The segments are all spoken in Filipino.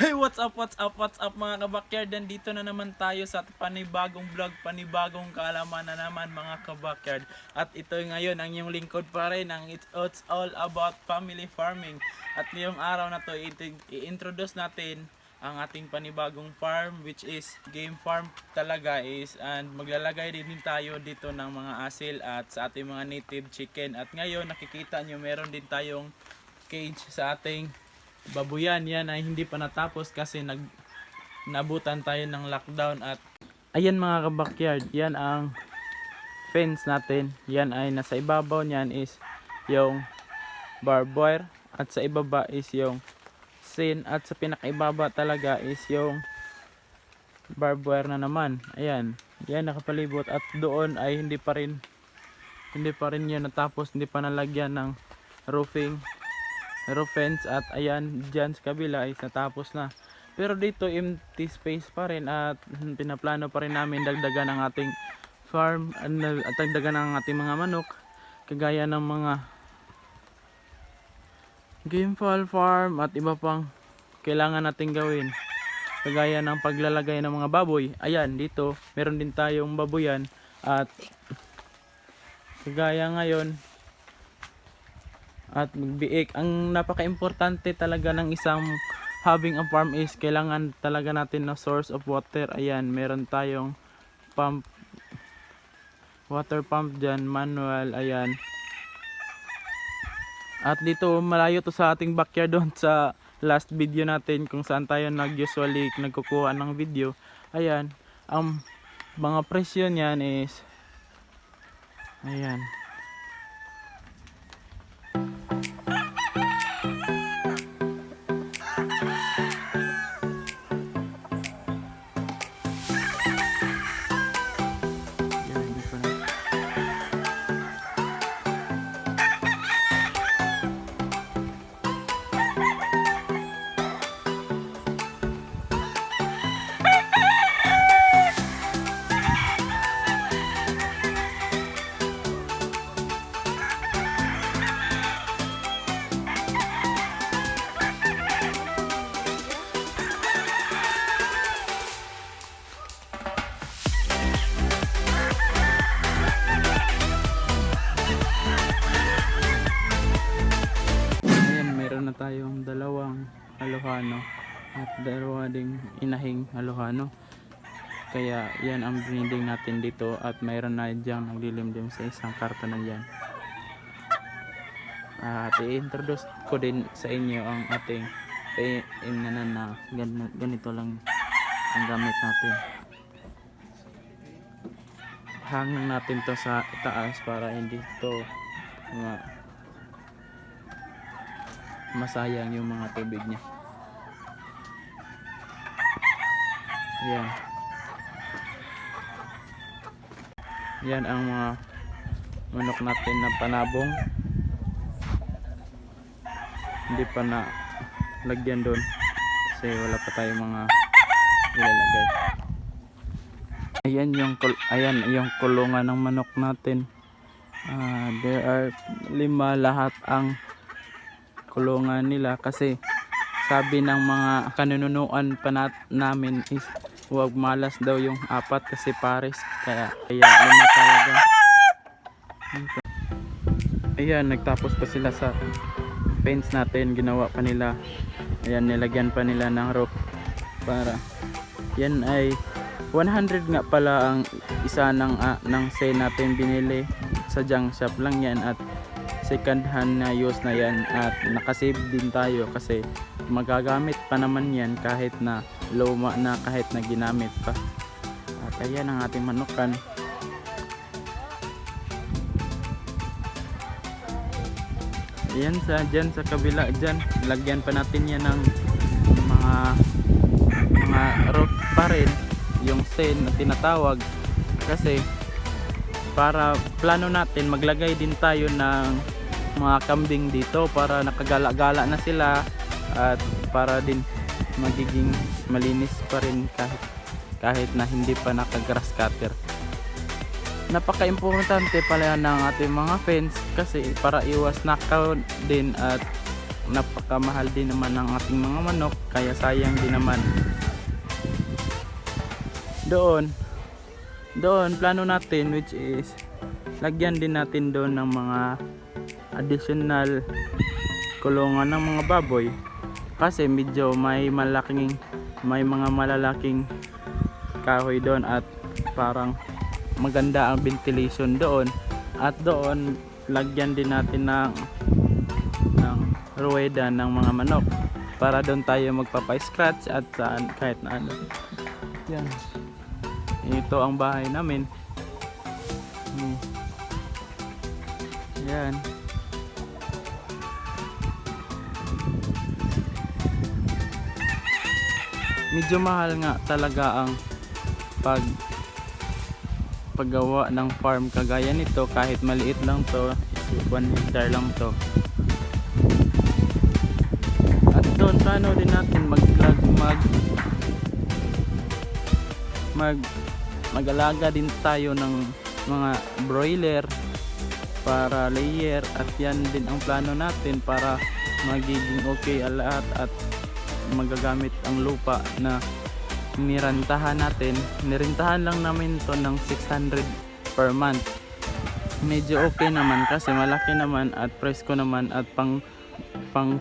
Hey, what's up mga kabakyard? Nandito na naman tayo sa panibagong vlog, panibagong kaalaman na naman mga kabakyard. At ito ngayon ang inyong lingkod pa rin, ang it's all about family farming. At ngayong araw na to, i-introduce natin ang ating panibagong farm, which is game farm talaga is, and maglalagay din tayo dito ng mga asil at sa ating mga native chicken. At ngayon nakikita nyo meron din tayong cage sa ating babuyan. Yan ay hindi pa natapos kasi nabutan tayo ng lockdown. At ayan mga kabakyard, yan ang fence natin. Yan ay nasa ibabaw niyan is yung barbed wire at sa ibaba is yung sin, at sa pinakaibaba talaga is yung barbed wire na naman. Ayan, yan nakapalibot, at doon ay hindi pa rin yun natapos, hindi pa nalagyan ng roof fence. At ayan, dyan sa kabila is natapos na, pero dito empty space pa rin, at pinaplano pa rin namin dagdagan ang ating farm at dagdagan ang ating mga manok, kagaya ng mga game fowl farm at iba pang kailangan natin gawin, kagaya ng paglalagay ng mga baboy. Ayan, dito meron din tayong baboyan, at kagaya ngayon at magbiik. Ang napaka-importante talaga ng isang having a farm is kailangan talaga natin na source of water. Ayan, meron tayong pump, water pump dyan, manual. Ayan, at dito malayo to sa ating backyard doon sa last video natin kung saan tayo usually nagkukuha ng video. Ayan, ang mga presyo niyan is ayan. Tayong dalawang halohano at dalawa ding inahing halohano, kaya yan ang breeding natin dito. At mayroon na diyang naglilimlim sa isang karton na dyan. At i-introduce ko din sa inyo ang ating inanan na ganito lang ang gamit natin. Hangin natin to sa taas para hindi to masayang yung mga tubig niya. Yan. Yan ang mga manok natin na panabong. Hindi pa na lagyan doon kasi wala pa tayong mga ilalagay. Ayan yung kulungan ng manok natin. There are 5 lahat ang kulungan nila, kasi sabi ng mga kanunuan pa namin is huwag malas daw yung 4 kasi pares, kaya 5 talaga. Ayan, nagtapos pa sila sa fence natin, ginawa pa nila. Ayan, nilagyan pa nila ng roof para yan ay 100 nga pala ang isa ng say natin, binili sa junk shop lang yan, at second hand na use na yan, at nakasave din tayo kasi magagamit pa naman yan kahit na luma na, kahit na ginamit pa. At ayan ang ating manukan. Ayan dyan sa kabila dyan, lagyan pa natin yan ng mga roof pa rin, yung stain na tinatawag, kasi para plano natin maglagay din tayo ng mga kambing dito para nakagala-gala na sila, at para din magiging malinis pa rin kahit na hindi pa naka-grass cutter. Napaka-importante pala ng ating mga fence kasi para iwas knockout din, at napakamahal din naman ng ating mga manok, kaya sayang din naman. Doon plano natin, which is lagyan din natin doon ng mga additional kulungan ng mga baboy, kasi medyo may mga malalaking kahoy doon at parang maganda ang ventilation doon. At doon lagyan din natin ng ruweda ng mga manok para doon tayo magpapa-scratch at saan, kahit na ano. Yan, ito ang bahay namin. Yan. Medyo mahal nga talaga ang paggawa ng farm kagaya nito, kahit maliit lang to, 1 hectare lang to. At doon plano din natin mag-alaga din tayo ng mga broiler para layer, at yan din ang plano natin para magiging okay lahat at magagamit ang lupa na nirintahan natin. Nirintahan lang namin to ng 600 per month. Medyo okay naman kasi malaki naman at presko naman at pang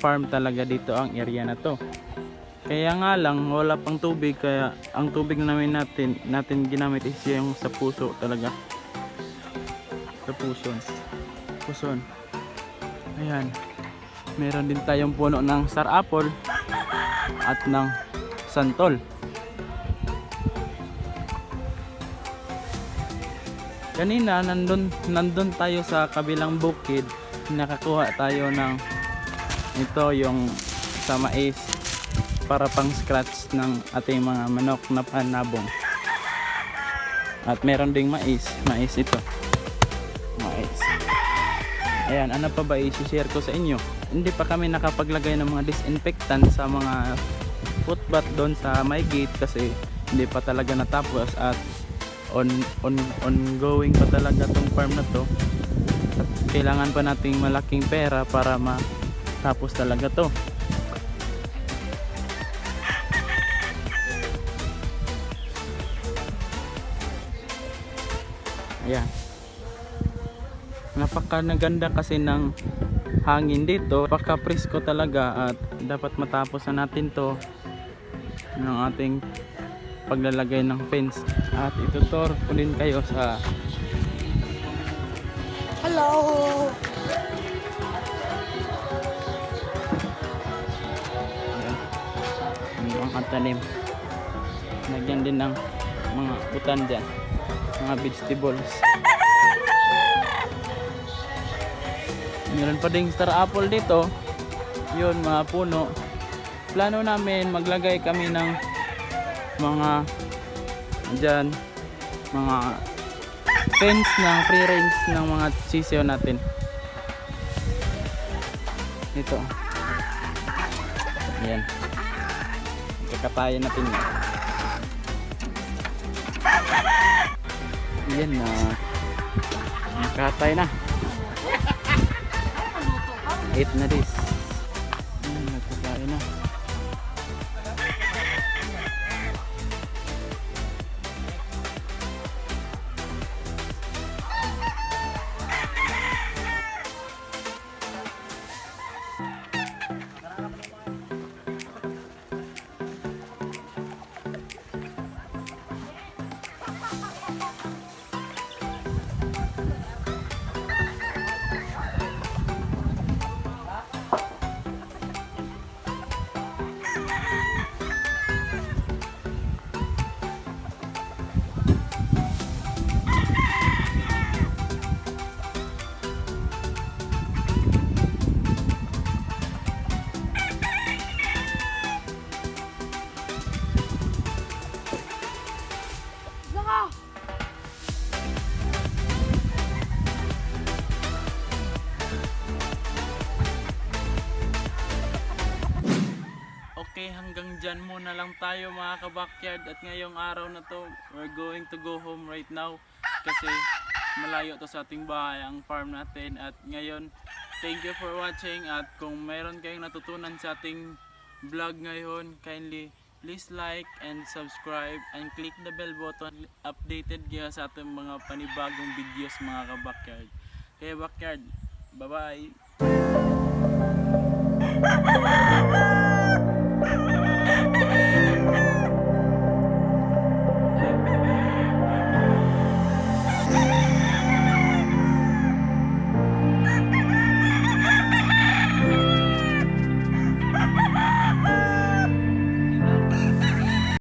farm talaga dito ang area na to. Kaya nga lang wala pang tubig, kaya ang tubig namin natin ginamit is yung sa puso talaga. Sa puson. Ayan. Meron din tayong puno ng star apple at ng santol. Kanina nandun tayo sa kabilang bukid, nakakuha tayo ng ito yung sa mais para pang scratch ng ating mga manok na panabong. At meron ding mais ito. Mais. Ayan, ano pa ba i-share ko sa inyo? Hindi pa kami nakapaglagay ng mga disinfectant sa mga footbath doon sa my gate kasi hindi pa talaga natapos at ongoing pa talaga tong farm na to. At kailangan pa nating malaking pera para matapos talaga to. Ayan. Napakaganda kasi ng hangin dito. Napaka-presko talaga at dapat matapos na natin to ng ating paglalagay ng fence. At itutur ko din kayo sa hello. Ayan. Ang tanim. Lagyan din ng mga butan dyan, mga vegetables. Meron pa ding star apple dito. Yun, mga puno. Plano namin maglagay kami ng mga dyan, mga fence ng free range ng mga sisiw natin. Ito. Ayan. Kakatayin natin yan. Ayan na. Nakatay na. 8 na this. Nagkakain na. Okay, hanggang dyan muna lang tayo mga kabakyard, at ngayong araw na to we're going to go home right now kasi malayo to sa ating bahay ang farm natin. At ngayon thank you for watching, at kung mayroon kayong natutunan sa ating vlog ngayon, kindly please like and subscribe and click the bell button, updated kayo sa ating mga panibagong videos mga ka-backyard. Kaya backyard, bye bye!